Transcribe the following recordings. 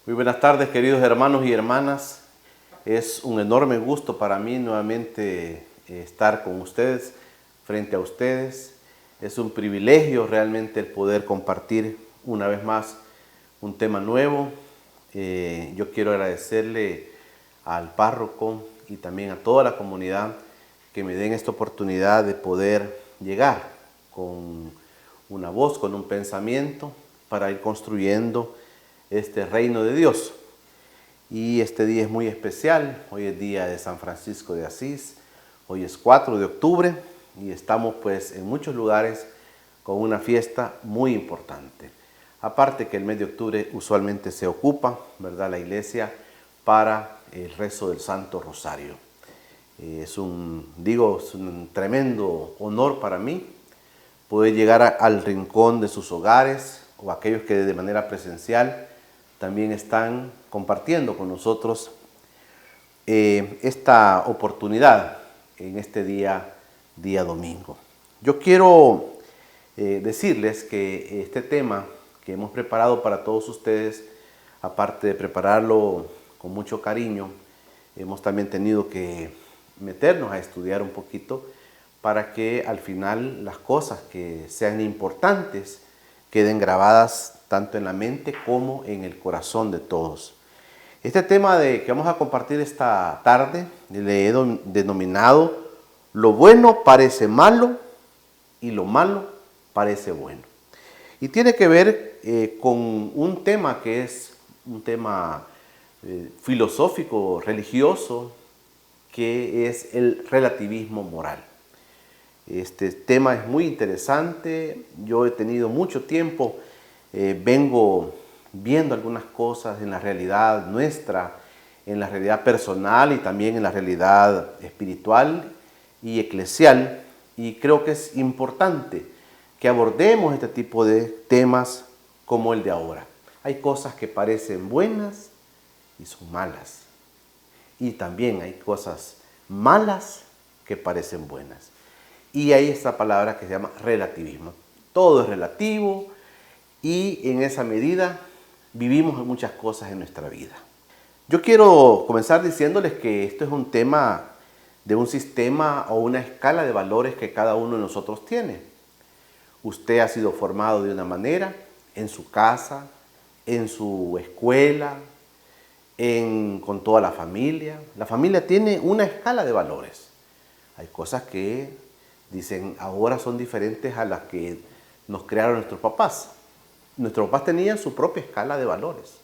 Muy buenas tardes, queridos hermanos y hermanas. Es un enorme gusto para mí nuevamente estar con ustedes, frente a ustedes. Es un privilegio realmente el poder compartir una vez más un tema nuevo. Yo quiero agradecerle al párroco y también a toda la comunidad que me den esta oportunidad de poder llegar con una voz, con un pensamiento para ir construyendo este reino de Dios. Y este día es muy especial. Hoy es día de San Francisco de Asís. Hoy es 4 de octubre y estamos pues en muchos lugares con una fiesta muy importante. Aparte que el mes de octubre usualmente se ocupa, ¿verdad?, la iglesia para el rezo del Santo Rosario. Es un tremendo honor para mí poder llegar al rincón de sus hogares o aquellos que de manera presencial también están compartiendo con nosotros esta oportunidad en este día domingo. Yo quiero decirles que este tema que hemos preparado para todos ustedes, aparte de prepararlo con mucho cariño, hemos también tenido que meternos a estudiar un poquito para que al final las cosas que sean importantes queden grabadas tanto en la mente como en el corazón de todos. Este tema que vamos a compartir esta tarde le he denominado "Lo bueno parece malo y lo malo parece bueno". Y tiene que ver con un tema que es un tema filosófico, religioso, que es el relativismo moral. Este tema es muy interesante. Yo he tenido mucho tiempo, vengo viendo algunas cosas en la realidad nuestra, en la realidad personal y también en la realidad espiritual y eclesial, y creo que es importante que abordemos este tipo de temas como el de ahora. Hay cosas que parecen buenas y son malas, y también hay cosas malas que parecen buenas. Y hay esta palabra que se llama relativismo. Todo es relativo y en esa medida vivimos muchas cosas en nuestra vida. Yo quiero comenzar diciéndoles que esto es un tema de un sistema o una escala de valores que cada uno de nosotros tiene. Usted ha sido formado de una manera en su casa, en su escuela, con toda la familia. La familia tiene una escala de valores. Hay cosas que dicen ahora son diferentes a las que nos crearon nuestros papás. Nuestros papás tenían su propia escala de valores.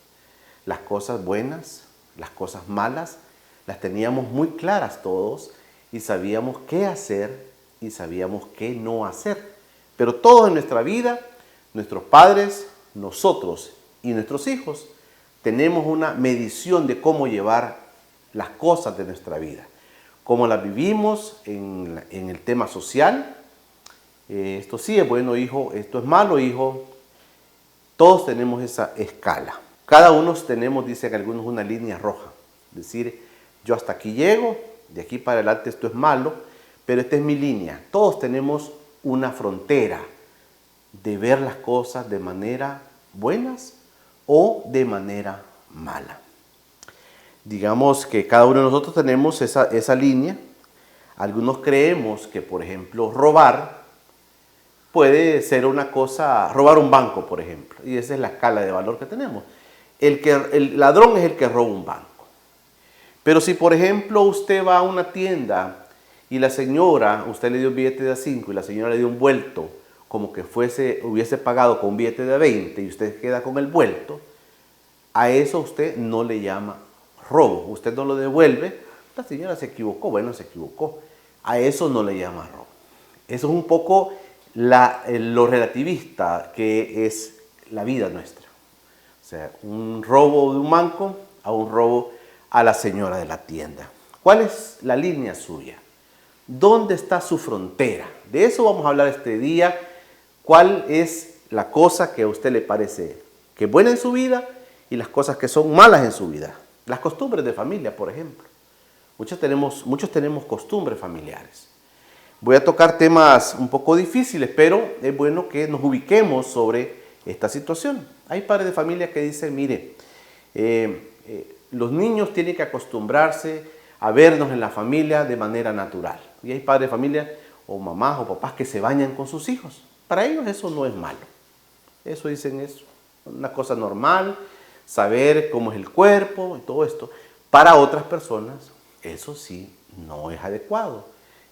Las cosas buenas, las cosas malas, las teníamos muy claras todos y sabíamos qué hacer y sabíamos qué no hacer. Pero todos en nuestra vida, nuestros padres, nosotros y nuestros hijos, tenemos una medición de cómo llevar las cosas de nuestra vida. Cómo las vivimos en el tema social. Esto sí es bueno, hijo, esto es malo, hijo. Todos tenemos esa escala. Cada uno tenemos, dicen algunos, una línea roja. Es decir, yo hasta aquí llego, de aquí para adelante esto es malo, pero esta es mi línea. Todos tenemos una frontera de ver las cosas de manera buenas o de manera mala. Digamos que cada uno de nosotros tenemos esa línea. Algunos creemos que, por ejemplo, robar puede ser una cosa, robar un banco, por ejemplo, y esa es la escala de valor que tenemos. El ladrón es el que roba un banco. Pero si, por ejemplo, usted va a una tienda y la señora, usted le dio un billete de a 5 y la señora le dio un vuelto, como que hubiese pagado con un billete de a 20 y usted queda con el vuelto, a eso usted no le llama robo. Usted no lo devuelve. La señora se equivocó, bueno, se equivocó. A eso no le llama robo. Eso es un poco lo relativista que es la vida nuestra. O sea, un robo de un banco a un robo a la señora de la tienda. ¿Cuál es la línea suya? ¿Dónde está su frontera? De eso vamos a hablar este día. ¿Cuál es la cosa que a usted le parece que es buena en su vida y las cosas que son malas en su vida? Las costumbres de familia, por ejemplo. Muchos tenemos costumbres familiares. Voy a tocar temas un poco difíciles, pero es bueno que nos ubiquemos sobre esta situación. Hay padres de familia que dicen, mire, Los niños tienen que acostumbrarse a vernos en la familia de manera natural. Y hay padres de familia o mamás o papás que se bañan con sus hijos. Para ellos eso no es malo. Eso dicen es una cosa normal, saber cómo es el cuerpo y todo esto. Para otras personas eso sí no es adecuado.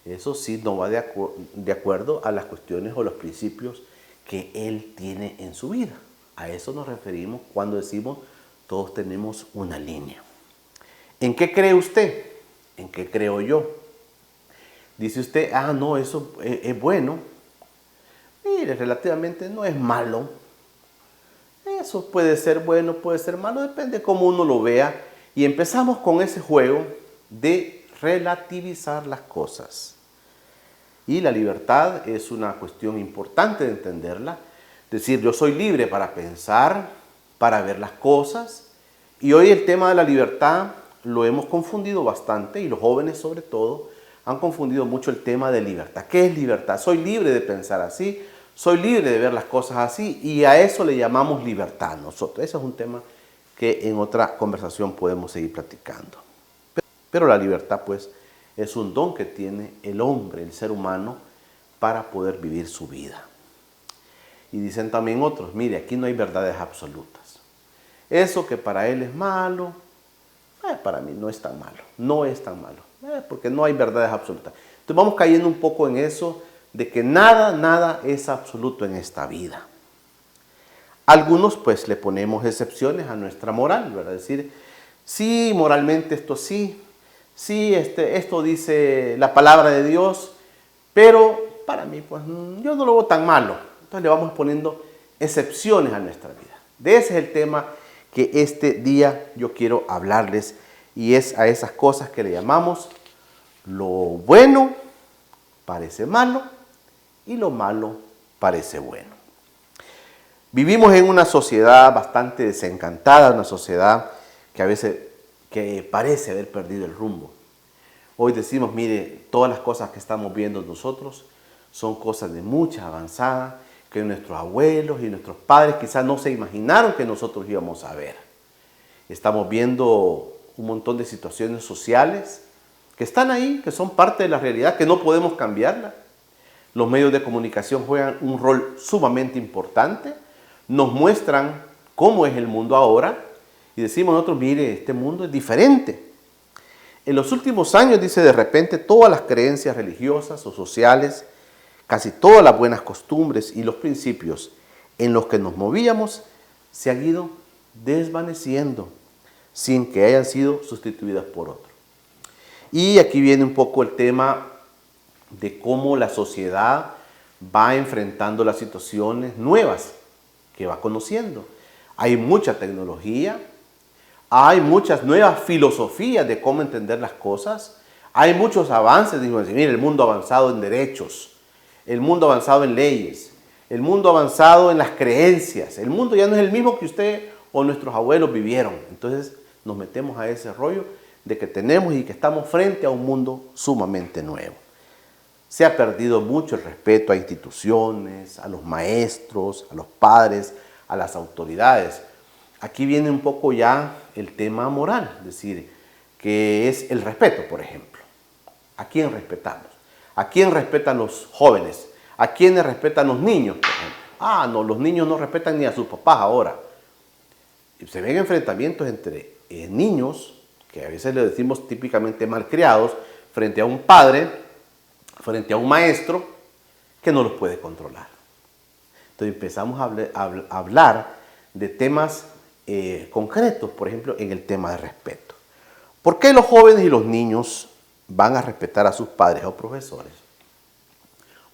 Eso sí no va de acuerdo a las cuestiones o los principios que él tiene en su vida. A eso nos referimos cuando decimos todos tenemos una línea. ¿En qué cree usted? ¿En qué creo yo? Dice usted, no, eso es bueno. Mire, relativamente no es malo. Eso puede ser bueno, puede ser malo, depende de cómo uno lo vea. Y empezamos con ese juego de relativizar las cosas. Y la libertad es una cuestión importante de entenderla. Es decir, yo soy libre para pensar, para ver las cosas. Y hoy el tema de la libertad lo hemos confundido bastante, y los jóvenes sobre todo han confundido mucho el tema de libertad. ¿Qué es libertad? Soy libre de pensar así, soy libre de ver las cosas así, y a eso le llamamos libertad nosotros. Ese es un tema que en otra conversación podemos seguir platicando. Pero la libertad, pues, es un don que tiene el hombre, el ser humano, para poder vivir su vida. Y dicen también otros, mire, aquí no hay verdades absolutas. Eso que para él es malo, para mí no es tan malo, no es tan malo, porque no hay verdades absolutas. Entonces vamos cayendo un poco en eso de que nada es absoluto en esta vida. Algunos pues le ponemos excepciones a nuestra moral, ¿verdad? Es decir, sí, moralmente esto sí, esto dice la palabra de Dios, pero para mí pues yo no lo veo tan malo. Entonces le vamos poniendo excepciones a nuestra vida. De ese es el tema que este día yo quiero hablarles, y es a esas cosas que le llamamos lo bueno parece malo y lo malo parece bueno. Vivimos en una sociedad bastante desencantada, una sociedad que a veces parece haber perdido el rumbo. Hoy decimos, mire, todas las cosas que estamos viendo nosotros son cosas de mucha avanzada, que nuestros abuelos y nuestros padres quizás no se imaginaron que nosotros íbamos a ver. Estamos viendo un montón de situaciones sociales que están ahí, que son parte de la realidad, que no podemos cambiarla. Los medios de comunicación juegan un rol sumamente importante, nos muestran cómo es el mundo ahora y decimos nosotros, mire, este mundo es diferente. En los últimos años, dice, de repente todas las creencias religiosas o sociales, casi todas las buenas costumbres y los principios en los que nos movíamos se han ido desvaneciendo sin que hayan sido sustituidas por otro. Y aquí viene un poco el tema de cómo la sociedad va enfrentando las situaciones nuevas que va conociendo. Hay mucha tecnología, hay muchas nuevas filosofías de cómo entender las cosas, hay muchos avances. Digo, mire, el mundo ha avanzado en derechos, el mundo ha avanzado en leyes, el mundo ha avanzado en las creencias, el mundo ya no es el mismo que usted o nuestros abuelos vivieron. Entonces nos metemos a ese rollo de que tenemos y que estamos frente a un mundo sumamente nuevo. Se ha perdido mucho el respeto a instituciones, a los maestros, a los padres, a las autoridades. Aquí viene un poco ya el tema moral, es decir, que es el respeto, por ejemplo. ¿A quién respetamos? ¿A quién respetan los jóvenes? ¿A quiénes respetan los niños, por ejemplo? No, los niños no respetan ni a sus papás ahora. Se ven enfrentamientos entre niños, que a veces le decimos típicamente malcriados, frente a un padre, frente a un maestro que no los puede controlar. Entonces empezamos a hablar de temas concretos, por ejemplo, en el tema de respeto. ¿Por qué los jóvenes y los niños van a respetar a sus padres o profesores?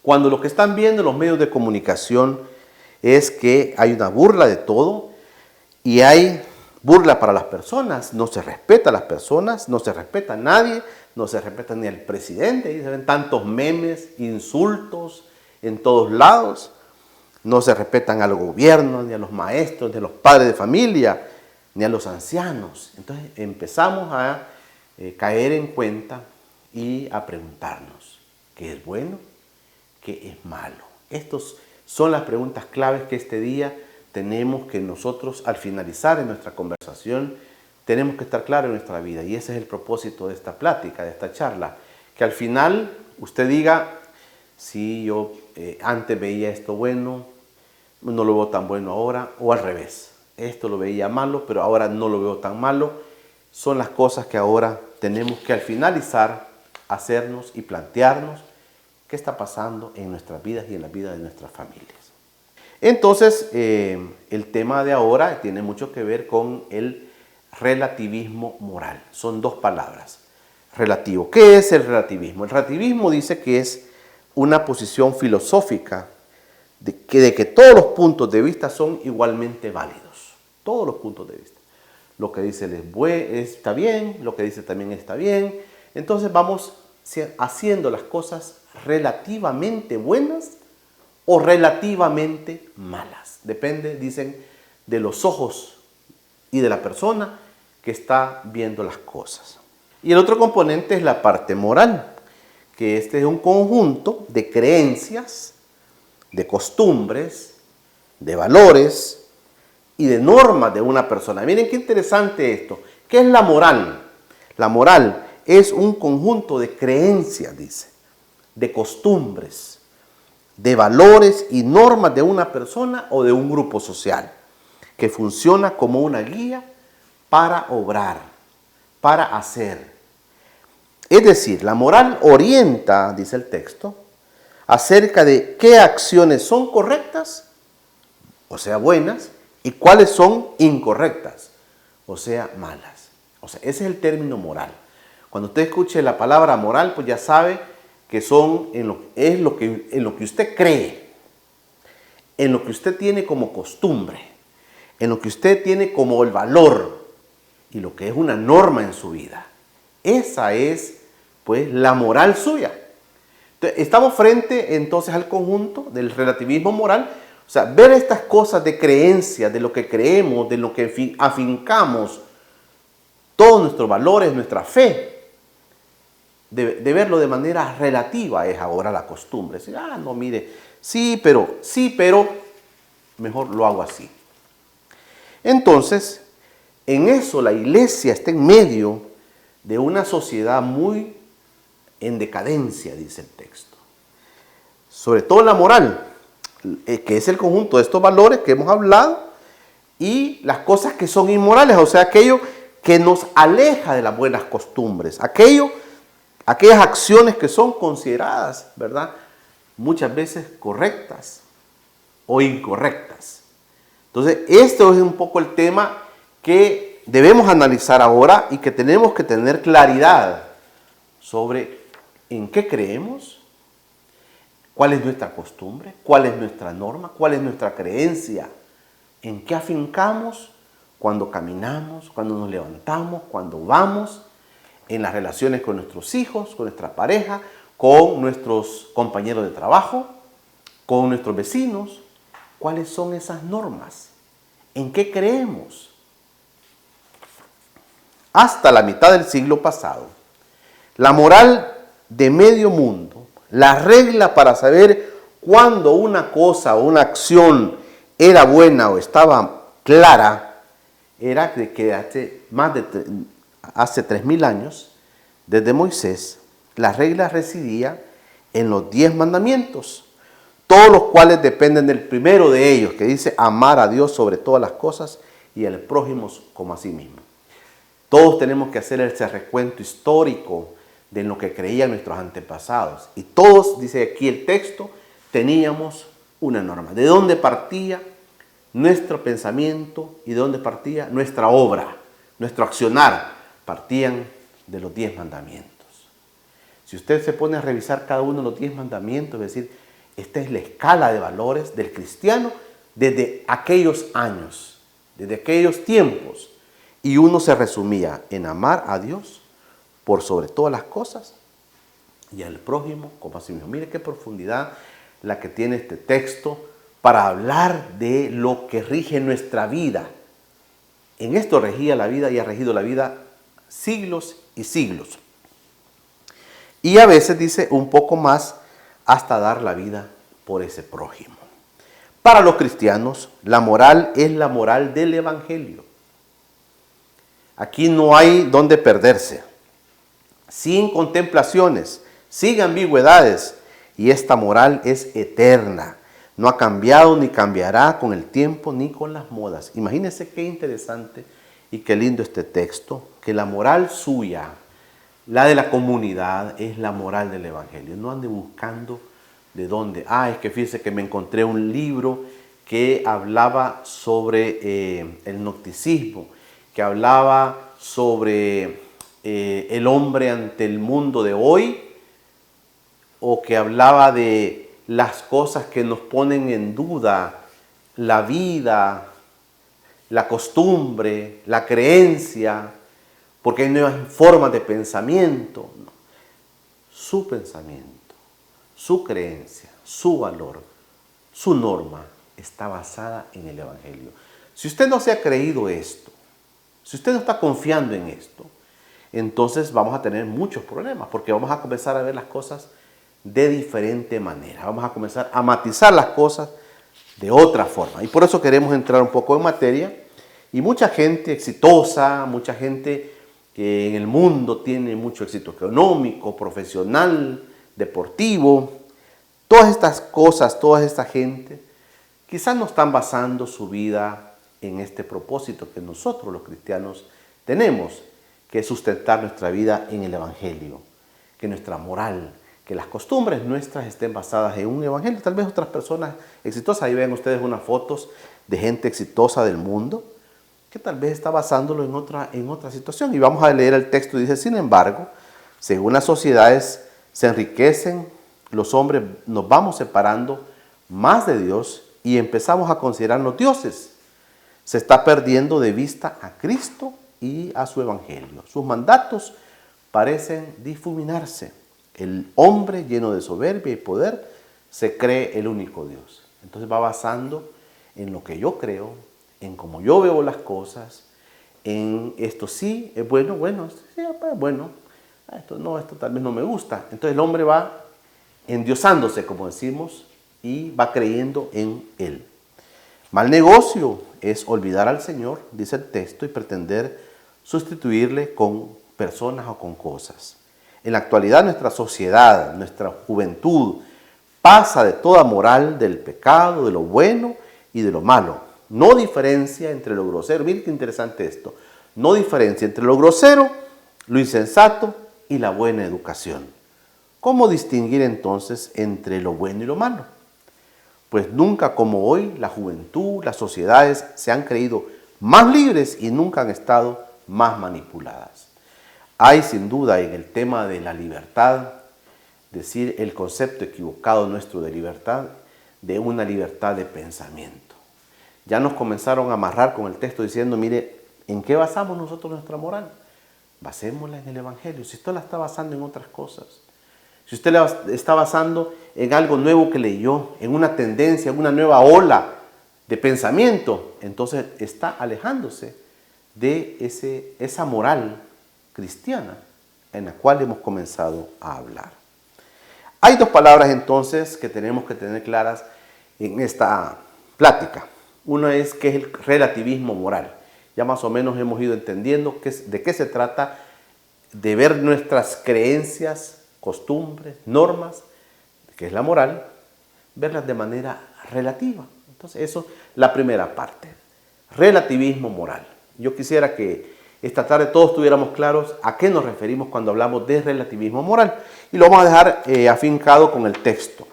Cuando lo que están viendo en los medios de comunicación es que hay una burla de todo y hay burla para las personas, no se respeta a las personas, no se respeta a nadie, no se respeta ni al presidente, y se ven tantos memes, insultos en todos lados, no se respetan al gobierno, ni a los maestros, ni a los padres de familia, ni a los ancianos. Entonces empezamos a caer en cuenta y a preguntarnos, ¿qué es bueno? ¿Qué es malo? Estas son las preguntas claves que este día tenemos que nosotros, al finalizar en nuestra conversación, tenemos que estar claros en nuestra vida. Y ese es el propósito de esta plática, de esta charla. Que al final usted diga, sí, yo antes veía esto bueno, no lo veo tan bueno ahora, o al revés. Esto lo veía malo, pero ahora no lo veo tan malo. Son las cosas que ahora tenemos que al finalizar hacernos y plantearnos qué está pasando en nuestras vidas y en la vida de nuestras familias. Entonces, el tema de ahora tiene mucho que ver con el relativismo moral. Son dos palabras. Relativo. ¿Qué es el relativismo? El relativismo dice que es una posición filosófica de que todos los puntos de vista son igualmente válidos. Todos los puntos de vista. Lo que dice está bien, lo que dice también está bien. Entonces vamos haciendo las cosas relativamente buenas o relativamente malas. Depende, dicen, de los ojos y de la persona que está viendo las cosas. Y el otro componente es la parte moral, que este es un conjunto de creencias, de costumbres, de valores y de normas de una persona. Miren qué interesante esto. ¿Qué es la moral? La moral es un conjunto de creencias, dice, de costumbres, de valores y normas de una persona o de un grupo social, que funciona como una guía para obrar, para hacer. Es decir, la moral orienta, dice el texto, acerca de qué acciones son correctas, o sea, buenas, y cuáles son incorrectas, o sea, malas. O sea, ese es el término moral. Cuando usted escuche la palabra moral, pues ya sabe que son en lo que usted cree, en lo que usted tiene como costumbre, en lo que usted tiene como el valor y lo que es una norma en su vida. Esa es, pues, la moral suya. Entonces, estamos frente entonces al conjunto del relativismo moral. O sea, ver estas cosas de creencia, de lo que creemos, de lo que afincamos, todos nuestros valores, nuestra fe, de verlo de manera relativa es ahora la costumbre. Decir, no, mire, sí, pero, mejor lo hago así. Entonces, en eso la iglesia está en medio de una sociedad muy en decadencia, dice el texto. Sobre todo la moral, que es el conjunto de estos valores que hemos hablado, y las cosas que son inmorales, o sea, aquello que nos aleja de las buenas costumbres, aquellas acciones que son consideradas, ¿verdad?, muchas veces correctas o incorrectas. Entonces, esto es un poco el tema que debemos analizar ahora y que tenemos que tener claridad sobre en qué creemos, cuál es nuestra costumbre, cuál es nuestra norma, cuál es nuestra creencia, en qué afincamos cuando caminamos, cuando nos levantamos, cuando vamos, en las relaciones con nuestros hijos, con nuestra pareja, con nuestros compañeros de trabajo, con nuestros vecinos. ¿Cuáles son esas normas? ¿En qué creemos? Hasta la mitad del siglo pasado, la moral de medio mundo, la regla para saber cuándo una cosa o una acción era buena o estaba clara, era de que hace 3000 años, desde Moisés, la regla residía en los 10 mandamientos, todos los cuales dependen del primero de ellos, que dice amar a Dios sobre todas las cosas y al prójimo como a sí mismo. Todos tenemos que hacer ese recuento histórico de lo que creían nuestros antepasados. Y todos, dice aquí el texto, teníamos una norma. ¿De dónde partía nuestro pensamiento y de dónde partía nuestra obra, nuestro accionar? Partían de los 10 mandamientos. Si usted se pone a revisar cada uno de los 10 mandamientos, es decir, esta es la escala de valores del cristiano desde aquellos años, desde aquellos tiempos. Y uno se resumía en amar a Dios por sobre todas las cosas y al prójimo como a sí mismo. Mire qué profundidad la que tiene este texto para hablar de lo que rige nuestra vida. En esto regía la vida y ha regido la vida siglos y siglos. Y a veces dice un poco más hasta dar la vida por ese prójimo. Para los cristianos, la moral es la moral del Evangelio. Aquí no hay donde perderse, sin contemplaciones, sin ambigüedades, y esta moral es eterna. No ha cambiado ni cambiará con el tiempo ni con las modas. Imagínense qué interesante y qué lindo este texto, que la moral suya, la de la comunidad, es la moral del Evangelio. No ande buscando de dónde. Es que fíjese que me encontré un libro que hablaba sobre el gnosticismo, que hablaba sobre el hombre ante el mundo de hoy, o que hablaba de las cosas que nos ponen en duda, la vida, la costumbre, la creencia, porque hay nuevas formas de pensamiento. No. Su pensamiento, su creencia, su valor, su norma está basada en el Evangelio. Si usted no se ha creído esto, si usted no está confiando en esto, entonces vamos a tener muchos problemas, porque vamos a comenzar a ver las cosas de diferente manera. Vamos a comenzar a matizar las cosas de otra forma. Y por eso queremos entrar un poco en materia. Y mucha gente exitosa, mucha gente que en el mundo tiene mucho éxito económico, profesional, deportivo, todas estas cosas, toda esta gente, quizás no están basando su vida en este propósito que nosotros los cristianos tenemos, que es sustentar nuestra vida en el Evangelio, que nuestra moral, que las costumbres nuestras estén basadas en un evangelio. Tal vez otras personas exitosas, ahí ven ustedes unas fotos de gente exitosa del mundo, que tal vez está basándolo en otra situación. Y vamos a leer el texto, dice: sin embargo, según las sociedades se enriquecen, los hombres nos vamos separando más de Dios y empezamos a considerarnos dioses. Se está perdiendo de vista a Cristo y a su evangelio. Sus mandatos parecen difuminarse. El hombre lleno de soberbia y poder se cree el único Dios. Entonces va basando en lo que yo creo, en cómo yo veo las cosas, en esto sí es bueno, esto sí es bueno, esto no, esto tal vez no me gusta. Entonces el hombre va endiosándose, como decimos, y va creyendo en él. Mal negocio es olvidar al Señor, dice el texto, y pretender sustituirle con personas o con cosas. En la actualidad nuestra sociedad, nuestra juventud, pasa de toda moral del pecado, de lo bueno y de lo malo. No diferencia entre lo grosero. Miren qué interesante esto. No diferencia entre lo grosero, lo insensato y la buena educación. ¿Cómo distinguir entonces entre lo bueno y lo malo? Pues nunca como hoy la juventud, las sociedades se han creído más libres y nunca han estado más manipuladas. Hay sin duda en el tema de la libertad, decir el concepto equivocado nuestro de libertad, de una libertad de pensamiento. Ya nos comenzaron a amarrar con el texto diciendo: mire, ¿en qué basamos nosotros nuestra moral? Basémosla en el Evangelio. Si usted la está basando en otras cosas, si usted la está basando en algo nuevo que leyó, en una tendencia, en una nueva ola de pensamiento, entonces está alejándose de esa moral cristiana en la cual hemos comenzado a hablar. Hay dos palabras entonces que tenemos que tener claras en esta plática. Una es que es el relativismo moral. Ya más o menos hemos ido entendiendo de qué se trata, de ver nuestras creencias, costumbres, normas, que es la moral, verlas de manera relativa. Entonces eso es la primera parte, relativismo moral. Yo quisiera que esta tarde todos tuviéramos claros a qué nos referimos cuando hablamos de relativismo moral. Y lo vamos a dejar afincado con el texto.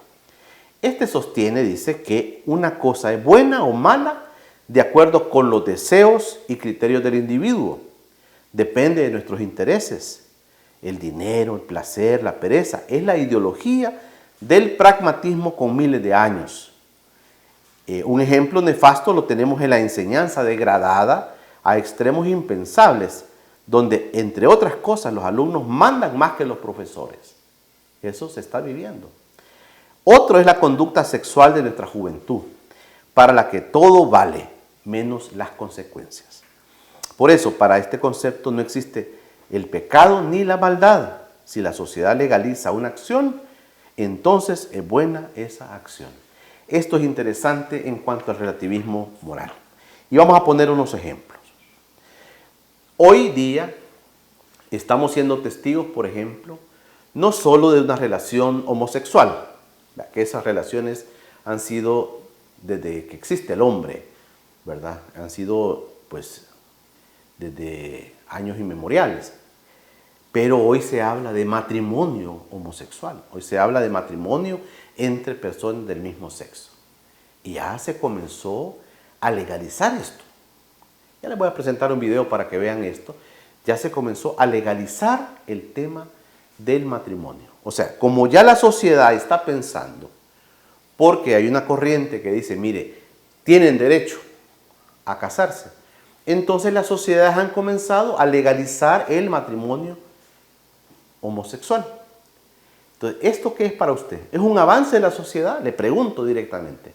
Este sostiene, dice, que una cosa es buena o mala de acuerdo con los deseos y criterios del individuo. Depende de nuestros intereses. El dinero, el placer, la pereza, es la ideología del pragmatismo con miles de años. Un ejemplo nefasto lo tenemos en la enseñanza degradada a extremos impensables, donde, entre otras cosas, los alumnos mandan más que los profesores. Eso se está viviendo. Otro es la conducta sexual de nuestra juventud, para la que todo vale, menos las consecuencias. Por eso, para este concepto no existe el pecado ni la maldad. Si la sociedad legaliza una acción, entonces es buena esa acción. Esto es interesante en cuanto al relativismo moral. Y vamos a poner unos ejemplos. Hoy día estamos siendo testigos, por ejemplo, no solo de una relación homosexual, que esas relaciones han sido desde que existe el hombre, ¿verdad? Han sido, pues, desde años inmemoriales. Pero hoy se habla de matrimonio homosexual, hoy se habla de matrimonio entre personas del mismo sexo. Y ya se comenzó a legalizar esto. Ya les voy a presentar un video para que vean esto. Ya se comenzó a legalizar el tema del matrimonio. O sea, como ya la sociedad está pensando, porque hay una corriente que dice, mire, tienen derecho a casarse, entonces las sociedades han comenzado a legalizar el matrimonio homosexual. Entonces, ¿esto qué es para usted? ¿Es un avance de la sociedad? Le pregunto directamente.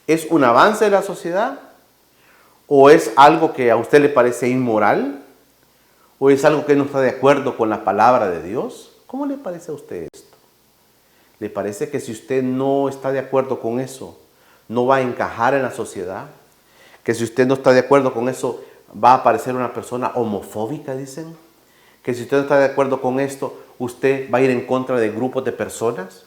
¿Es un avance de la sociedad? ¿O es algo que a usted le parece inmoral? ¿O es algo que no está de acuerdo con la palabra de Dios? ¿Cómo le parece a usted esto? ¿Le parece que si usted no está de acuerdo con eso, no va a encajar en la sociedad? ¿Que si usted no está de acuerdo con eso, va a parecer una persona homofóbica, dicen? ¿Que si usted no está de acuerdo con esto, usted va a ir en contra de grupos de personas?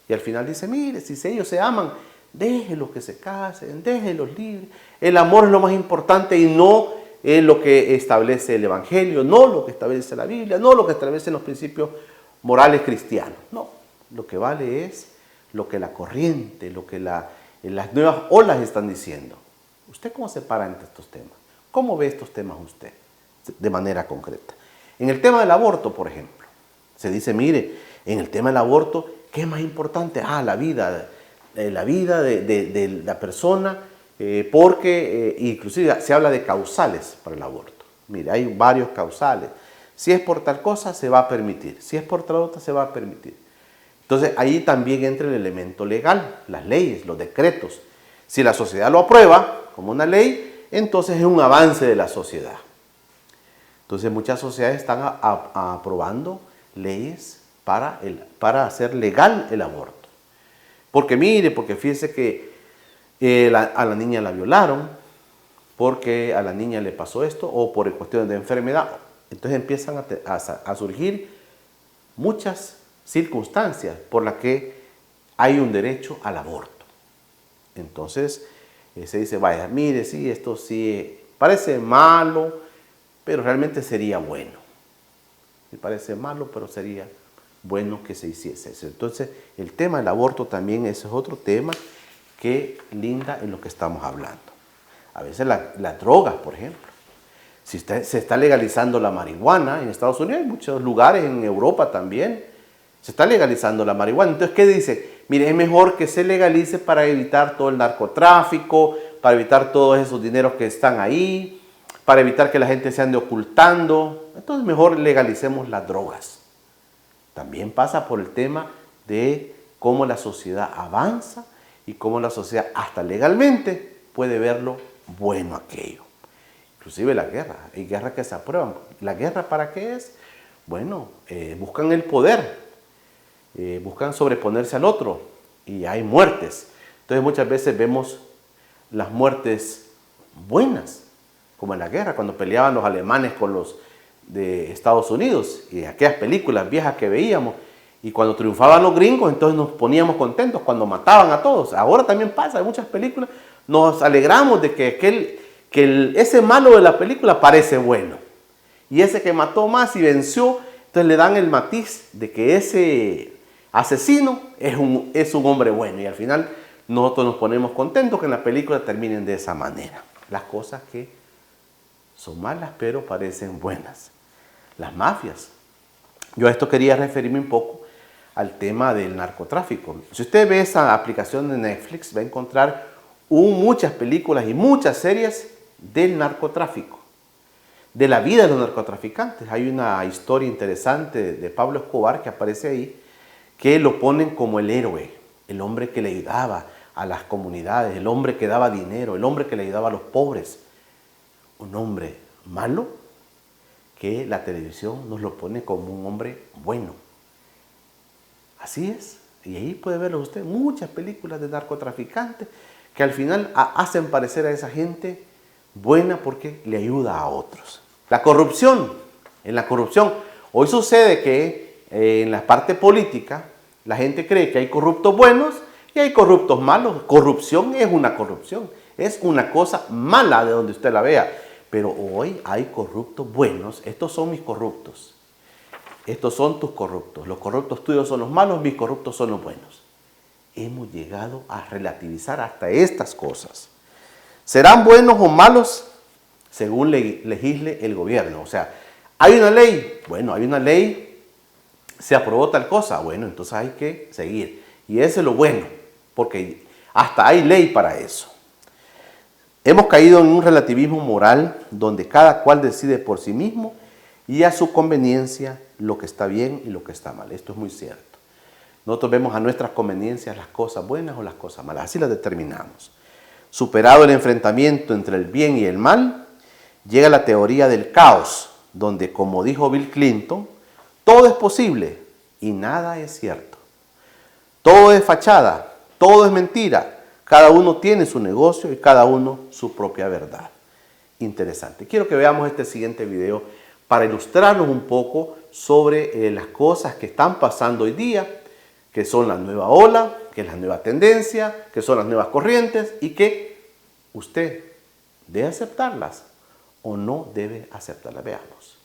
Y al final dice, mire, si ellos se aman, déjenlos que se casen, déjenlos libres. El amor es lo más importante y no es lo que establece el Evangelio, no lo que establece la Biblia, no lo que establecen los principios morales cristianos. No, lo que vale es lo que la corriente, lo que las nuevas olas están diciendo. ¿Usted cómo se para entre estos temas? ¿Cómo ve estos temas usted de manera concreta? En el tema del aborto, por ejemplo, se dice, mire, en el tema del aborto, ¿qué es más importante? La vida de la persona, porque inclusive se habla de causales para el aborto. Mire, hay varios causales. Si es por tal cosa, se va a permitir. Si es por tal otra, se va a permitir. Entonces, ahí también entra el elemento legal, las leyes, los decretos. Si la sociedad lo aprueba como una ley, entonces es un avance de la sociedad. Entonces, muchas sociedades están aprobando leyes para hacer legal el aborto. Porque mire, porque fíjese que a la niña la violaron, porque a la niña le pasó esto, o por cuestiones de enfermedad. Entonces empiezan a surgir muchas circunstancias por las que hay un derecho al aborto. Entonces se dice, vaya, mire, sí, esto sí parece malo, pero realmente sería bueno. Me parece malo, pero sería bueno que se hiciese eso. Entonces, el tema del aborto también ese es otro tema que linda en lo que estamos hablando. A veces las drogas, por ejemplo. Si se está legalizando la marihuana en Estados Unidos, en muchos lugares, en Europa también, se está legalizando la marihuana. Entonces, ¿qué dice? Mire, es mejor que se legalice para evitar todo el narcotráfico, para evitar todos esos dineros que están ahí, para evitar que la gente se ande ocultando. Entonces, mejor legalicemos las drogas. También pasa por el tema de cómo la sociedad avanza y cómo la sociedad hasta legalmente puede verlo bueno aquello. Inclusive la guerra, hay guerras que se aprueban. ¿La guerra para qué es? Bueno, buscan el poder, buscan sobreponerse al otro y hay muertes. Entonces muchas veces vemos las muertes buenas, como en la guerra, cuando peleaban los alemanes con los de Estados Unidos y aquellas películas viejas que veíamos, y cuando triunfaban los gringos entonces nos poníamos contentos cuando mataban a todos. Ahora también pasa, en muchas películas nos alegramos de que ese malo de la película parece bueno y ese que mató más y venció, entonces le dan el matiz de que ese asesino es un hombre bueno, y al final nosotros nos ponemos contentos que en la película terminen de esa manera. Las cosas que son malas pero parecen buenas. Las mafias. Yo a esto quería referirme un poco al tema del narcotráfico. Si usted ve esa aplicación de Netflix, va a encontrar muchas películas y muchas series del narcotráfico, de la vida de los narcotraficantes. Hay una historia interesante de Pablo Escobar que aparece ahí, que lo ponen como el héroe, el hombre que le ayudaba a las comunidades, el hombre que daba dinero, el hombre que le ayudaba a los pobres. Un hombre malo que la televisión nos lo pone como un hombre bueno. Así es. Y ahí puede verlo usted, muchas películas de narcotraficantes que al final hacen parecer a esa gente buena porque le ayuda a otros. La corrupción, en la corrupción, hoy sucede que en la parte política la gente cree que hay corruptos buenos y hay corruptos malos. Corrupción, es una cosa mala de donde usted la vea. Pero hoy hay corruptos buenos, estos son mis corruptos. Estos son tus corruptos. Los corruptos tuyos son los malos, mis corruptos son los buenos. Hemos llegado a relativizar hasta estas cosas. ¿Serán buenos o malos? Según legisle el gobierno. O sea, hay una ley. Bueno, hay una ley, se aprobó tal cosa. Bueno, entonces hay que seguir. Y eso es lo bueno, porque hasta hay ley para eso. Hemos caído en un relativismo moral donde cada cual decide por sí mismo y a su conveniencia lo que está bien y lo que está mal. Esto es muy cierto. Nosotros vemos a nuestras conveniencias las cosas buenas o las cosas malas. Así las determinamos. Superado el enfrentamiento entre el bien y el mal, llega la teoría del caos, donde, como dijo Bill Clinton, todo es posible y nada es cierto. Todo es fachada, todo es mentira. Cada uno tiene su negocio y cada uno su propia verdad. Interesante. Quiero que veamos este siguiente video para ilustrarnos un poco sobre las cosas que están pasando hoy día, que son la nueva ola, que es la nueva tendencia, que son las nuevas corrientes y que usted debe aceptarlas o no debe aceptarlas. Veamos.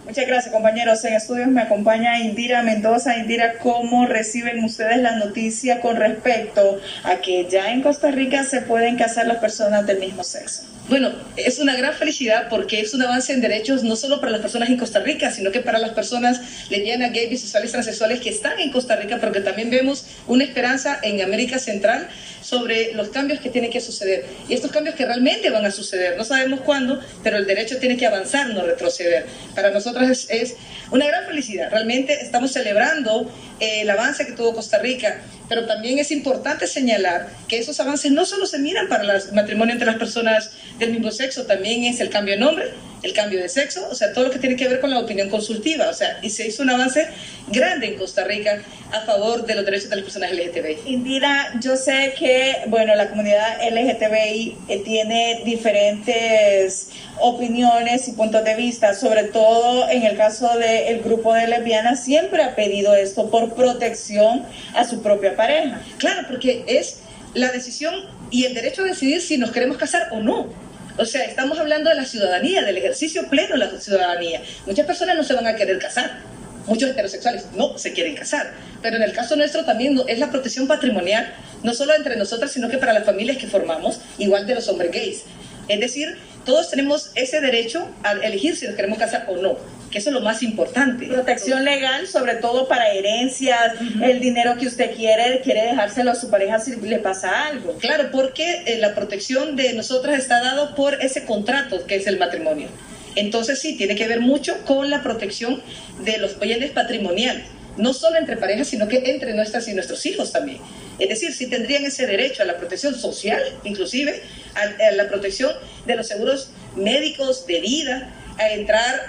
Muchas gracias, compañeros. En estudios me acompaña Indira Mendoza. Indira, ¿cómo reciben ustedes la noticia con respecto a que ya en Costa Rica se pueden casar las personas del mismo sexo? Bueno, es una gran felicidad porque es un avance en derechos no solo para las personas en Costa Rica, sino que para las personas lesbianas, gays, bisexuales, transexuales que están en Costa Rica, pero que también vemos una esperanza en América Central sobre los cambios que tienen que suceder. Y estos cambios que realmente van a suceder, no sabemos cuándo, pero el derecho tiene que avanzar, no retroceder. Para nosotros es una gran felicidad. Realmente estamos celebrando el avance que tuvo Costa Rica, pero también es importante señalar que esos avances no solo se miran para el matrimonio entre las personas del mismo sexo, también es el cambio de nombre, el cambio de sexo, o sea, todo lo que tiene que ver con la opinión consultiva, o sea, y se hizo un avance grande en Costa Rica a favor de los derechos de las personas LGTBI. Indira, yo sé que, bueno, la comunidad LGTBI tiene diferentes opiniones y puntos de vista, sobre todo en el caso del grupo de lesbianas, siempre ha pedido esto por protección a su propia pareja. Claro, porque es la decisión y el derecho a decidir si nos queremos casar o no. O sea, estamos hablando de la ciudadanía, del ejercicio pleno de la ciudadanía. Muchas personas no se van a querer casar. Muchos heterosexuales no se quieren casar. Pero en el caso nuestro también es la protección patrimonial, no solo entre nosotras, sino que para las familias que formamos, igual de los hombres gays. Es decir, todos tenemos ese derecho a elegir si nos queremos casar o no, que eso es lo más importante. Protección legal, sobre todo para herencias, el dinero que usted quiere dejárselo a su pareja si le pasa algo. Claro, porque la protección de nosotras está dado por ese contrato que es el matrimonio. Entonces sí, tiene que ver mucho con la protección de los bienes patrimoniales, no solo entre parejas, sino que entre nuestras y nuestros hijos también. Es decir, sí tendrían ese derecho a la protección social, inclusive a la protección de los seguros médicos de vida, a entrar,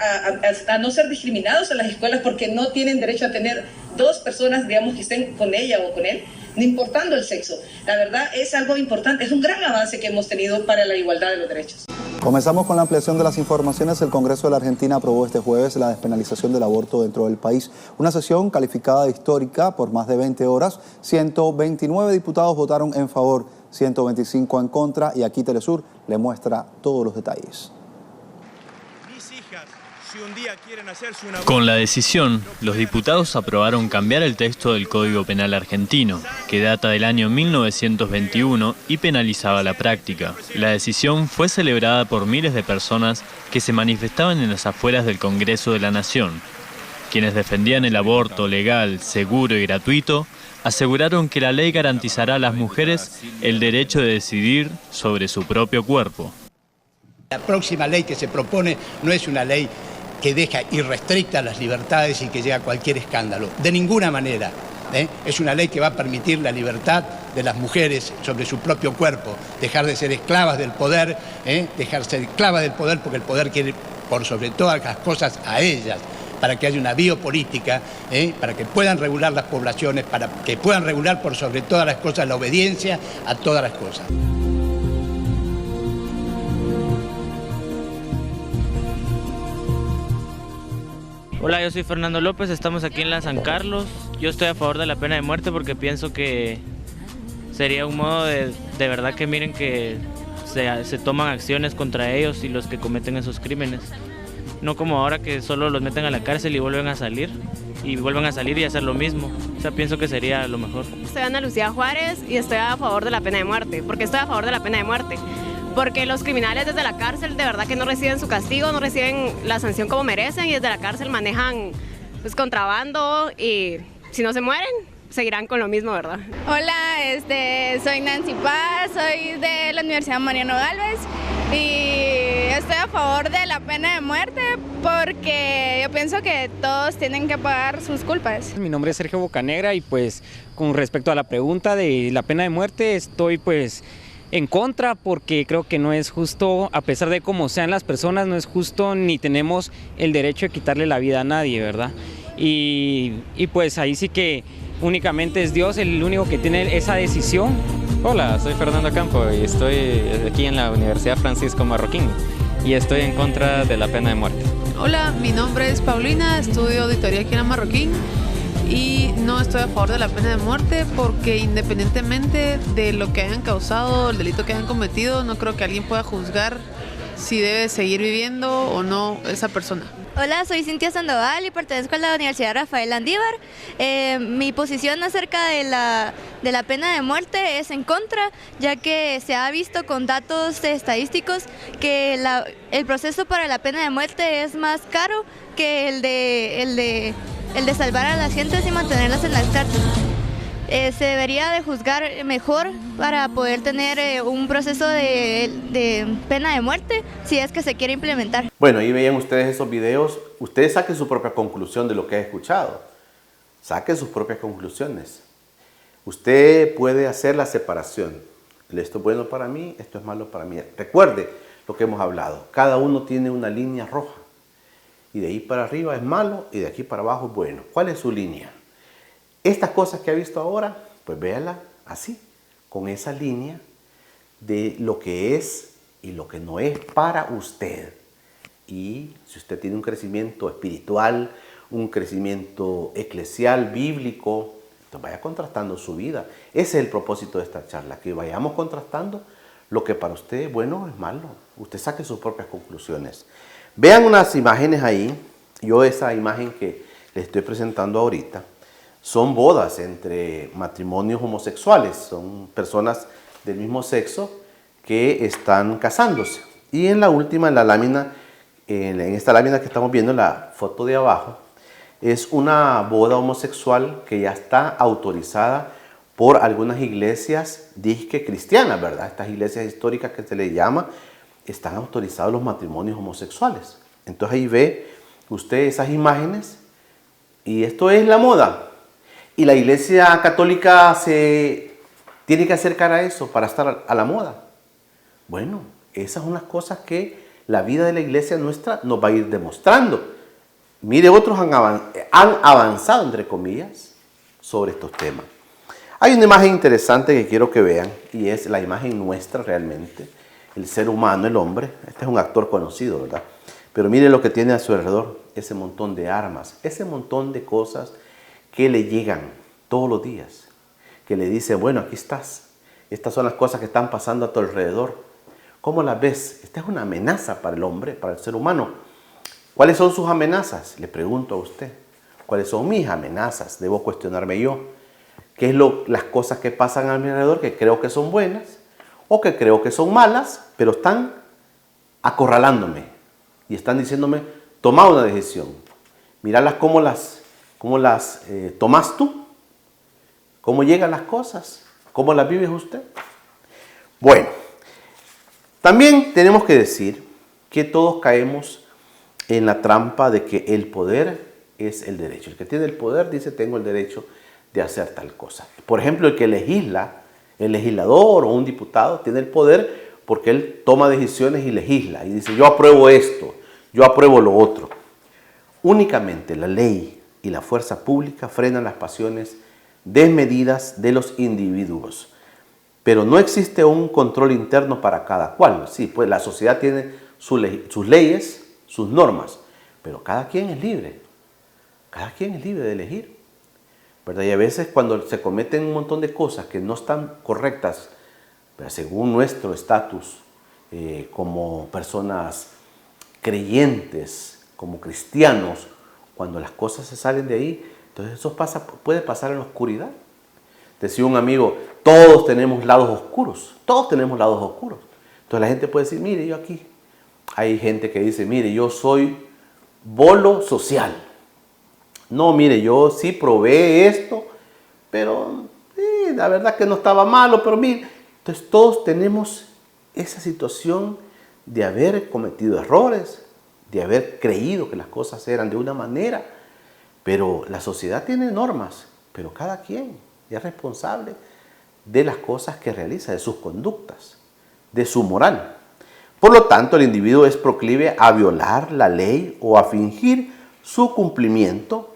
a no ser discriminados en las escuelas porque no tienen derecho a tener dos personas, digamos, que estén con ella o con él, no importando el sexo. La verdad es algo importante, es un gran avance que hemos tenido para la igualdad de los derechos. Comenzamos con la ampliación de las informaciones. El Congreso de la Argentina aprobó este jueves la despenalización del aborto dentro del país. Una sesión calificada de histórica por más de 20 horas. 129 diputados votaron en favor, 125 en contra, y aquí Telesur le muestra todos los detalles. Con la decisión, los diputados aprobaron cambiar el texto del Código Penal argentino, que data del año 1921 y penalizaba la práctica. La decisión fue celebrada por miles de personas que se manifestaban en las afueras del Congreso de la Nación. Quienes defendían el aborto legal, seguro y gratuito, aseguraron que la ley garantizará a las mujeres el derecho de decidir sobre su propio cuerpo. La próxima ley que se propone no es una ley que deja irrestrictas las libertades y que llega a cualquier escándalo. De ninguna manera. Es una ley que va a permitir la libertad de las mujeres sobre su propio cuerpo, dejar de ser esclavas del poder, dejar de ser esclavas del poder porque el poder quiere por sobre todas las cosas a ellas. para que haya una biopolítica, para que puedan regular las poblaciones, para que puedan regular por sobre todas las cosas la obediencia a todas las cosas. Hola, yo soy Fernando López, estamos aquí en la San Carlos. Yo estoy a favor de la pena de muerte porque pienso que sería un modo de verdad que miren que se toman acciones contra ellos y los que cometen esos crímenes. No como ahora que solo los meten a la cárcel y vuelven a salir y hacer lo mismo. O sea, pienso que sería lo mejor. Soy Ana Lucía Juárez y estoy a favor de la pena de muerte. ¿Por qué estoy a favor de la pena de muerte? Porque los criminales desde la cárcel de verdad que no reciben su castigo, no reciben la sanción como merecen y desde la cárcel manejan pues contrabando y si no se mueren seguirán con lo mismo, ¿verdad? Hola, soy Nancy Paz, soy de la Universidad Mariano Gálvez y estoy a favor de la pena de muerte porque yo pienso que todos tienen que pagar sus culpas. Mi nombre es Sergio Bocanegra y pues con respecto a la pregunta de la pena de muerte estoy pues en contra porque creo que no es justo, a pesar de cómo sean las personas, no es justo ni tenemos el derecho de quitarle la vida a nadie, ¿verdad? Y pues ahí sí que únicamente es Dios el único que tiene esa decisión. Hola, soy Fernando Campo y estoy aquí en la Universidad Francisco Marroquín y estoy en contra de la pena de muerte. Hola, mi nombre es Paulina, estudio auditoría aquí en la Marroquín y no estoy a favor de la pena de muerte porque independientemente de lo que hayan causado, el delito que hayan cometido, no creo que alguien pueda juzgar si debe seguir viviendo o no esa persona. Hola, soy Cintia Sandoval y pertenezco a la Universidad Rafael Landívar. Mi posición acerca de la pena de muerte es en contra, ya que se ha visto con datos estadísticos que el proceso para la pena de muerte es más caro que el de salvar a las gentes y mantenerlas en las cárceles. Se debería de juzgar mejor para poder tener un proceso de pena de muerte si es que se quiere implementar. Bueno, ahí veían ustedes esos videos. Ustedes saquen su propia conclusión de lo que han escuchado. Saquen sus propias conclusiones. Usted puede hacer la separación. Esto es bueno para mí, esto es malo para mí. Recuerde lo que hemos hablado. Cada uno tiene una línea roja. Y de ahí para arriba es malo y de aquí para abajo es bueno. ¿Cuál es su línea? Estas cosas que ha visto ahora, pues véala así, con esa línea de lo que es y lo que no es para usted. Y si usted tiene un crecimiento espiritual, un crecimiento eclesial, bíblico, entonces vaya contrastando su vida. Ese es el propósito de esta charla, que vayamos contrastando lo que para usted es bueno o es malo. Usted saque sus propias conclusiones. Vean unas imágenes ahí. Yo esa imagen que les estoy presentando ahorita, son bodas entre matrimonios homosexuales, son personas del mismo sexo que están casándose. Y en la última, en la lámina, en esta lámina que estamos viendo, la foto de abajo, es una boda homosexual que ya está autorizada por algunas iglesias disque cristianas, ¿verdad? Estas iglesias históricas que se les llama, están autorizados los matrimonios homosexuales. Entonces ahí ve usted esas imágenes y esto es la moda. Y la Iglesia Católica se tiene que acercar a eso para estar a la moda. Bueno, esas son las cosas que la vida de la Iglesia nuestra nos va a ir demostrando. Mire, otros han avanzado, entre comillas, sobre estos temas. Hay una imagen interesante que quiero que vean y es la imagen nuestra realmente. El ser humano, el hombre. Este es un actor conocido, ¿verdad? Pero mire lo que tiene a su alrededor. Ese montón de armas, ese montón de cosas que le llegan todos los días, que le dice, bueno, aquí estás, estas son las cosas que están pasando a tu alrededor. ¿Cómo las ves? Esta es una amenaza para el hombre, para el ser humano. ¿Cuáles son sus amenazas? Le pregunto a usted. ¿Cuáles son mis amenazas? Debo cuestionarme yo. ¿Qué es las cosas que pasan a mi alrededor que creo que son buenas o que creo que son malas, pero están acorralándome y están diciéndome, toma una decisión? Míralas cómo las tomas tú, cómo llegan las cosas, cómo las vives usted. Bueno, también tenemos que decir que todos caemos en la trampa de que el poder es el derecho. El que tiene el poder dice, tengo el derecho de hacer tal cosa. Por ejemplo, el que legisla, el legislador o un diputado tiene el poder porque él toma decisiones y legisla y dice, yo apruebo esto, yo apruebo lo otro. Únicamente la ley y la fuerza pública frenan las pasiones desmedidas de los individuos. Pero no existe un control interno para cada cual. Sí, pues la sociedad tiene sus leyes, sus normas, pero cada quien es libre. Cada quien es libre de elegir, ¿verdad? Y a veces cuando se cometen un montón de cosas que no están correctas, pero según nuestro estatus como personas creyentes, como cristianos, cuando las cosas se salen de ahí, entonces eso puede pasar en la oscuridad. Decía un amigo, todos tenemos lados oscuros, todos tenemos lados oscuros. Entonces la gente puede decir, mire, yo aquí. Hay gente que dice, mire, yo soy bolo social. No, mire, yo sí probé esto, pero la verdad que no estaba malo, pero mire. Entonces todos tenemos esa situación de haber cometido errores, de haber creído que las cosas eran de una manera, pero la sociedad tiene normas, pero cada quien es responsable de las cosas que realiza, de sus conductas, de su moral. Por lo tanto, el individuo es proclive a violar la ley o a fingir su cumplimiento,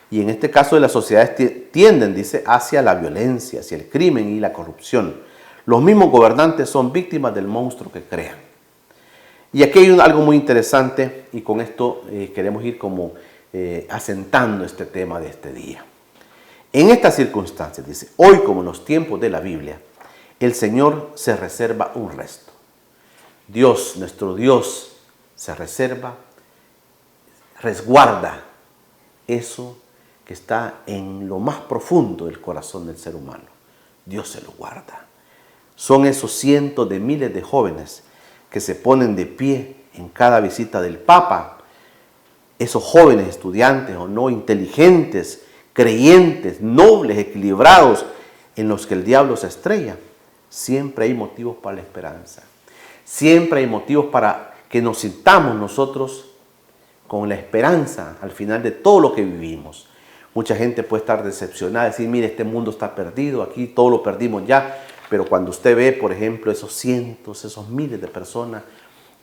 y en este caso las sociedades tienden, dice, hacia la violencia, hacia el crimen y la corrupción. Los mismos gobernantes son víctimas del monstruo que crean. Y aquí hay algo muy interesante, y con esto queremos ir como asentando este tema de este día. En estas circunstancias, dice, hoy como en los tiempos de la Biblia, el Señor se reserva un resto. Dios, nuestro Dios, se reserva, resguarda eso que está en lo más profundo del corazón del ser humano. Dios se lo guarda. Son esos cientos de miles de jóvenes que se ponen de pie en cada visita del Papa, esos jóvenes estudiantes o no, inteligentes, creyentes, nobles, equilibrados, en los que el diablo se estrella. Siempre hay motivos para la esperanza. Siempre hay motivos para que nos sintamos nosotros con la esperanza al final de todo lo que vivimos. Mucha gente puede estar decepcionada, decir, mire, este mundo está perdido, aquí todo lo perdimos ya. Pero cuando usted ve, por ejemplo, esos cientos, esos miles de personas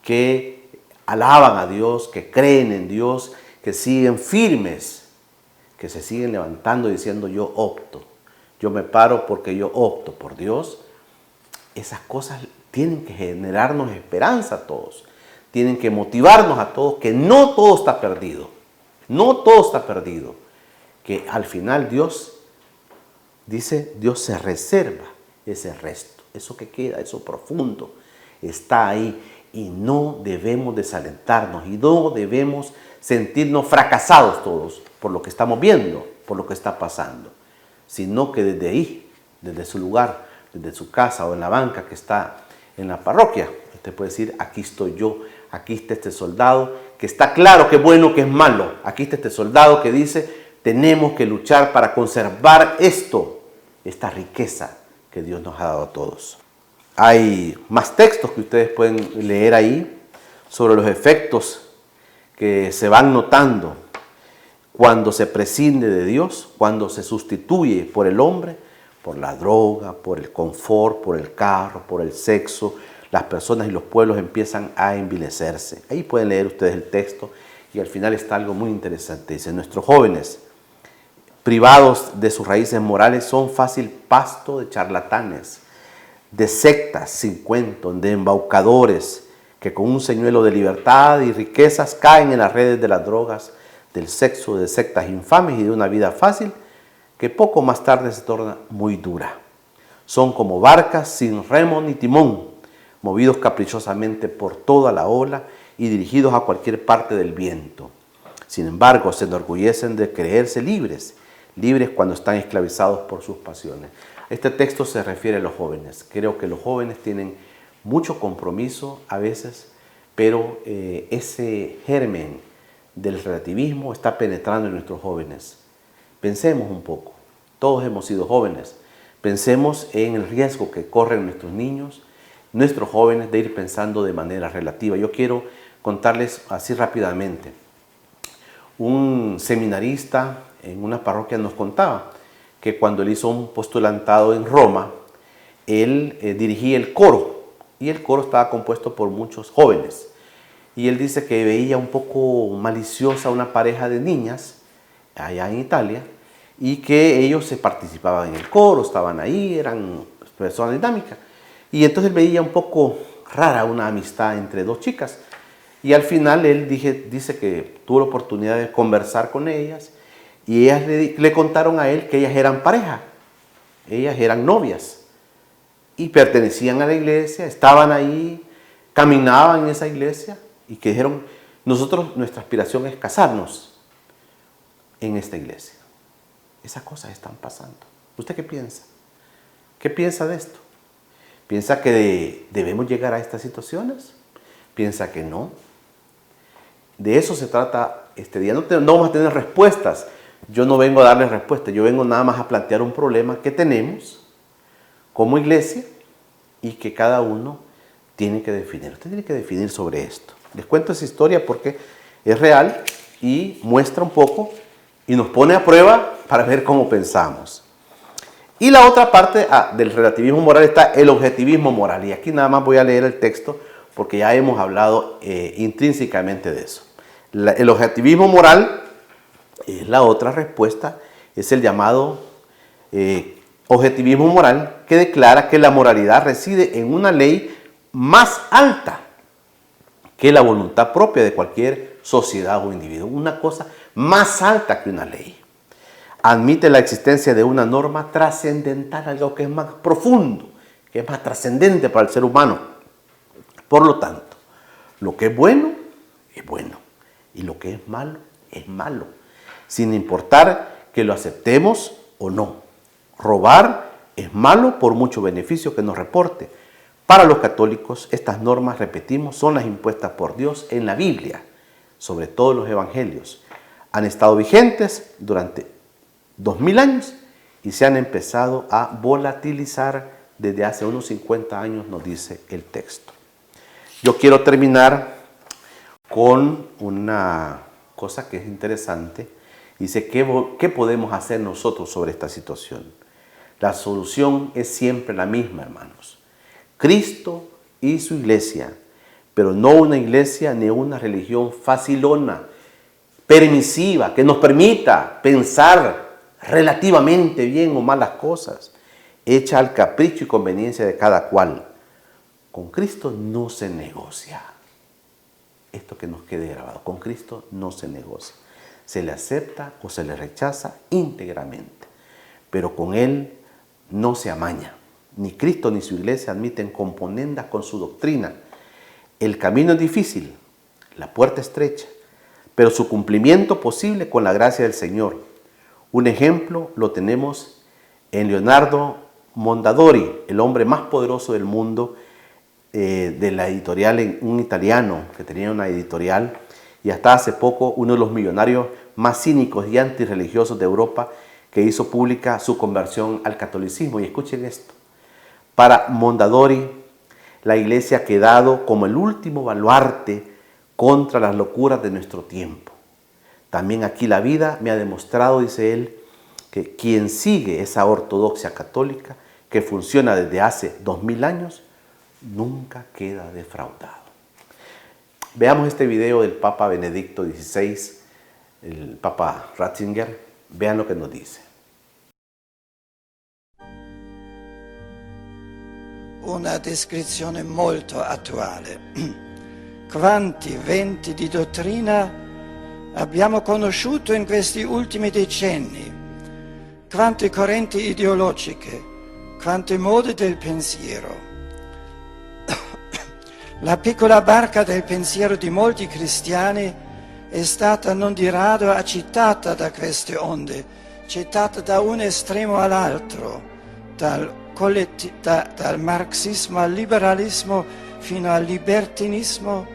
que alaban a Dios, que creen en Dios, que siguen firmes, que se siguen levantando y diciendo, yo opto, yo me paro porque yo opto por Dios, esas cosas tienen que generarnos esperanza a todos, tienen que motivarnos a todos que no todo está perdido, no todo está perdido, que al final Dios, dice, Dios se reserva ese resto, eso que queda, eso profundo, está ahí y no debemos desalentarnos y no debemos sentirnos fracasados todos por lo que estamos viendo, por lo que está pasando, sino que desde ahí, desde su lugar, desde su casa o en la banca que está en la parroquia, usted puede decir, aquí estoy yo, aquí está este soldado que está claro que es bueno, que es malo, aquí está este soldado que dice, tenemos que luchar para conservar esto, esta riqueza que Dios nos ha dado a todos. Hay más textos que ustedes pueden leer ahí sobre los efectos que se van notando cuando se prescinde de Dios, cuando se sustituye por el hombre, por la droga, por el confort, por el carro, por el sexo. Las personas y los pueblos empiezan a envilecerse. Ahí pueden leer ustedes el texto y al final está algo muy interesante. Dice, nuestros jóvenes, privados de sus raíces morales, son fácil pasto de charlatanes, de sectas sin cuento, de embaucadores, que con un señuelo de libertad y riquezas caen en las redes de las drogas, del sexo, de sectas infames y de una vida fácil, que poco más tarde se torna muy dura. Son como barcas sin remo ni timón, movidos caprichosamente por toda la ola y dirigidos a cualquier parte del viento. Sin embargo, se enorgullecen de creerse libres cuando están esclavizados por sus pasiones. Este texto se refiere a los jóvenes. Creo que los jóvenes tienen mucho compromiso a veces, pero ese germen del relativismo está penetrando en nuestros jóvenes. Pensemos un poco, todos hemos sido jóvenes, pensemos en el riesgo que corren nuestros niños, nuestros jóvenes, de ir pensando de manera relativa. Yo quiero contarles así rápidamente. Un seminarista en una parroquia nos contaba que cuando él hizo un postulantado en Roma, él dirigía el coro, y el coro estaba compuesto por muchos jóvenes. y él dice que veía un poco maliciosa a una pareja de niñas allá en Italia y que ellos se participaban en el coro, estaban ahí, eran personas dinámicas. Y entonces él veía un poco rara una amistad entre dos chicas. Y al final él dice que tuvo la oportunidad de conversar con ellas y ellas le contaron a él que ellas eran pareja, ellas eran novias y pertenecían a la iglesia, estaban ahí, caminaban en esa iglesia y que dijeron, nuestra aspiración es casarnos en esta iglesia. Esas cosas están pasando. ¿Usted qué piensa? ¿Qué piensa de esto? ¿Piensa que debemos llegar a estas situaciones? ¿Piensa que no? De eso se trata este día. No vamos a tener respuestas. Yo no vengo a darles respuestas. Yo vengo nada más a plantear un problema que tenemos como iglesia y que cada uno tiene que definir. Usted tiene que definir sobre esto. Les cuento esa historia porque es real y muestra un poco y nos pone a prueba para ver cómo pensamos. Y la otra parte del relativismo moral está el objetivismo moral. Y aquí nada más voy a leer el texto porque ya hemos hablado intrínsecamente de eso. El objetivismo moral es la otra respuesta, es el llamado objetivismo moral que declara que la moralidad reside en una ley más alta que la voluntad propia de cualquier sociedad o individuo. Una cosa más alta que una ley. Admite la existencia de una norma trascendental, algo que es más profundo, que es más trascendente para el ser humano. Por lo tanto, lo que es bueno y lo que es malo, sin importar que lo aceptemos o no. Robar es malo por mucho beneficio que nos reporte. Para los católicos, estas normas, repetimos, son las impuestas por Dios en la Biblia, sobre todo los evangelios. Han estado vigentes durante 2000 años y se han empezado a volatilizar desde hace unos 50 años, nos dice el texto. Yo quiero terminar con una cosa que es interesante. Dice, ¿qué podemos hacer nosotros sobre esta situación? La solución es siempre la misma, hermanos. Cristo y su iglesia, pero no una iglesia ni una religión facilona, permisiva, que nos permita pensar relativamente bien o malas cosas, hecha al capricho y conveniencia de cada cual. Con Cristo no se negocia. Esto que nos quede grabado, con Cristo no se negocia. Se le acepta o se le rechaza íntegramente, pero con Él no se amaña. Ni Cristo ni su iglesia admiten componendas con su doctrina. El camino es difícil, la puerta estrecha, pero su cumplimiento posible con la gracia del Señor. Un ejemplo lo tenemos en Leonardo Mondadori, el hombre más poderoso del mundo, de la editorial, un italiano que tenía una editorial, y hasta hace poco uno de los millonarios más cínicos y antirreligiosos de Europa, que hizo pública su conversión al catolicismo. Y escuchen esto: para Mondadori, la iglesia ha quedado como el último baluarte contra las locuras de nuestro tiempo. También aquí la vida me ha demostrado, dice él, que quien sigue esa ortodoxia católica que funciona desde hace 2000 años, nunca queda defraudado. Veamos este video del Papa Benedicto XVI, el Papa Ratzinger. Vean lo que nos dice. Una descrizione molto attuale. Quanti venti di dottrina abbiamo conosciuto in questi ultimi decenni, quante correnti ideologiche, quante mode del pensiero. La piccola barca del pensiero di molti cristiani è stata non di rado agitata da queste onde, gettata da un estremo all'altro, dal marxismo al liberalismo fino al libertinismo,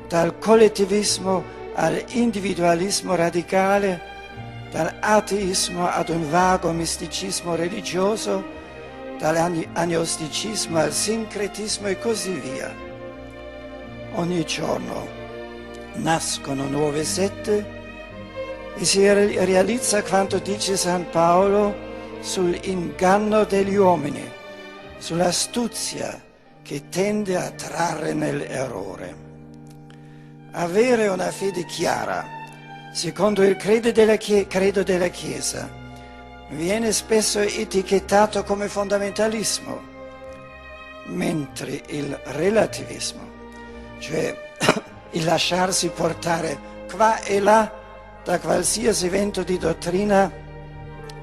dal collettivismo all'individualismo radicale, dall'ateismo ad un vago misticismo religioso, dall'agnosticismo al sincretismo e così via. Ogni giorno nascono nuove sette e si realizza quanto dice San Paolo sull'inganno degli uomini, sull'astuzia che tende a trarre nell'errore. avere una fede chiara, secondo il credo della Chiesa, viene spesso etichettato come fondamentalismo, mentre il relativismo, cioè il lasciarsi portare qua e là da qualsiasi vento di dottrina,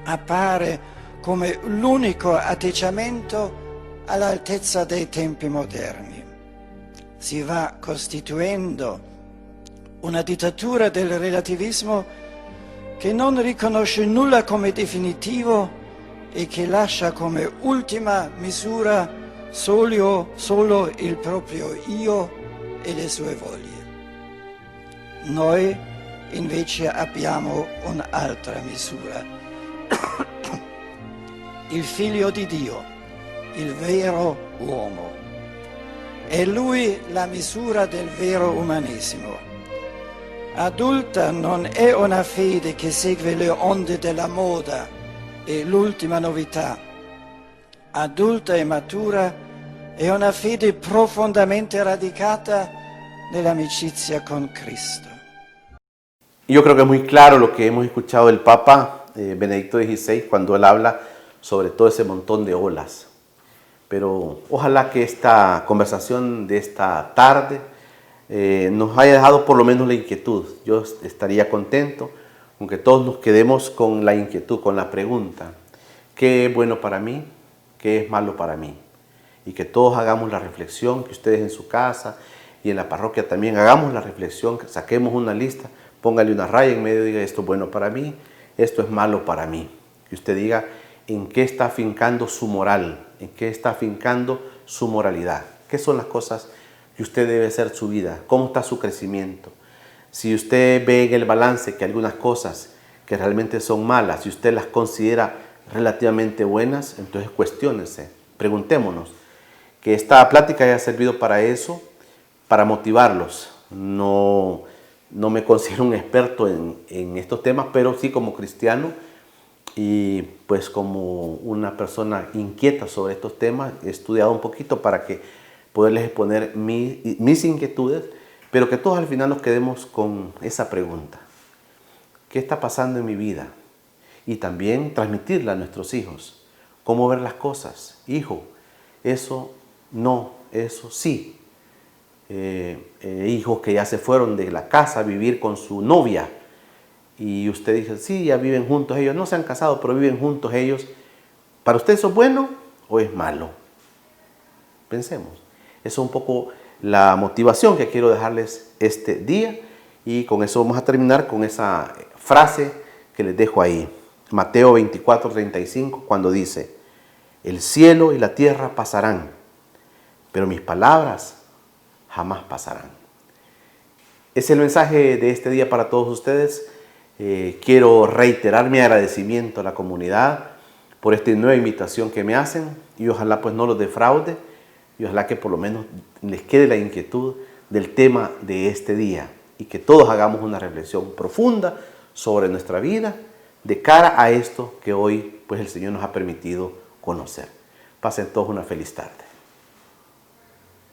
appare come l'unico atteggiamento all'altezza dei tempi moderni. Si va costituendo una dittatura del relativismo che non riconosce nulla come definitivo e che lascia come ultima misura solo il proprio io e le sue voglie. Noi invece abbiamo un'altra misura, il Figlio di Dio, il vero uomo. È lui la misura del vero umanesimo. Adulta non è una fede che segue le onde della moda e l'ultima novità. Adulta e matura è una fede profondamente radicata nell'amicizia con Cristo. Yo creo que es muy claro lo que hemos escuchado del Papa Benedicto XVI cuando él habla sobre todo ese montón de olas. Pero ojalá que esta conversación de esta tarde nos haya dejado por lo menos la inquietud. Yo estaría contento con que todos nos quedemos con la inquietud, con la pregunta: ¿qué es bueno para mí? ¿Qué es malo para mí? Y que todos hagamos la reflexión, que ustedes en su casa y en la parroquia también hagamos la reflexión, que saquemos una lista, póngale una raya en medio y diga: esto es bueno para mí, esto es malo para mí. Que usted diga en qué está afincando su moral, en qué está afincando su moralidad, qué son las cosas que usted debe hacer su vida, cómo está su crecimiento. Si usted ve en el balance que algunas cosas que realmente son malas, si usted las considera relativamente buenas, entonces cuestiónese, preguntémonos. Que esta plática haya servido para eso, para motivarlos. No me considero un experto en estos temas, pero sí como cristiano y pues como una persona inquieta sobre estos temas, he estudiado un poquito para que poderles exponer mis inquietudes, pero que todos al final nos quedemos con esa pregunta: ¿qué está pasando en mi vida? Y también transmitirla a nuestros hijos. ¿Cómo ver las cosas? Hijo, eso no, eso sí. Hijos que ya se fueron de la casa a vivir con su novia y usted dice: sí, ya viven juntos ellos, no se han casado, pero viven juntos ellos. ¿Para usted eso es bueno o es malo? Pensemos. Eso es un poco la motivación que quiero dejarles este día, y con eso vamos a terminar con esa frase que les dejo ahí. Mateo 24:35, cuando dice: el cielo y la tierra pasarán, pero mis palabras jamás pasarán. Es el mensaje de este día para todos ustedes. Quiero reiterar mi agradecimiento a la comunidad por esta nueva invitación que me hacen, y ojalá pues no los defraude, y ojalá que por lo menos les quede la inquietud del tema de este día, y que todos hagamos una reflexión profunda sobre nuestra vida de cara a esto que hoy pues el Señor nos ha permitido conocer. Pasen todos una feliz tarde.